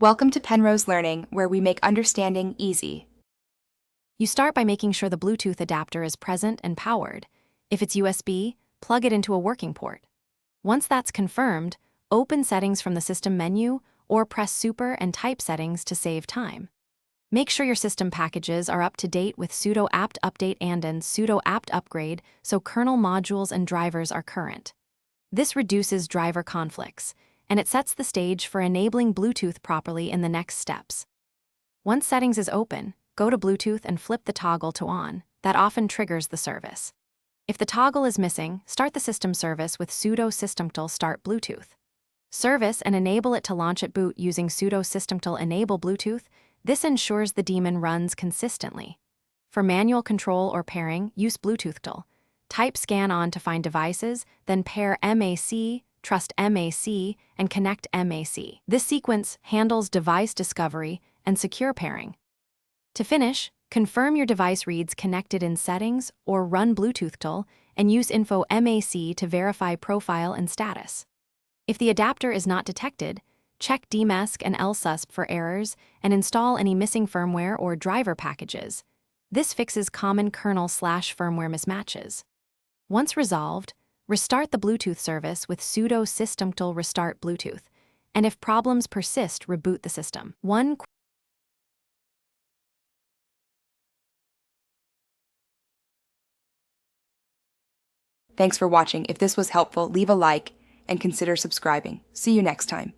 Welcome to Penrose Learning, where we make understanding easy. You start by making sure the Bluetooth adapter is present and powered. If it's USB, plug it into a working port. Once that's confirmed, open Settings from the System menu or press Super and type Settings to save time. Make sure your system packages are up to date with sudo apt update and sudo apt upgrade so kernel modules and drivers are current. This reduces driver conflicts, and it sets the stage for enabling Bluetooth properly in the next steps. Once Settings is open, go to Bluetooth and flip the toggle to on. That often triggers the service. If the toggle is missing, start the system service with sudo systemctl start Bluetooth. Service and enable it to launch at boot using sudo systemctl enable Bluetooth. This ensures the daemon runs consistently. For manual control or pairing, use Bluetoothctl. Type scan on to find devices, then pair MAC, trust MAC, and connect MAC. This sequence handles device discovery and secure pairing. To finish, confirm your device reads connected in Settings or run Bluetoothctl and use info MAC to verify profile and status. If the adapter is not detected, check dmesc and lsusp for errors and install any missing firmware or driver packages. This fixes common kernel/firmware mismatches. Once resolved, restart the Bluetooth service with sudo systemctl restart Bluetooth, and if problems persist, reboot the system. Thanks for watching. If this was helpful, leave a like and consider subscribing. See you next time.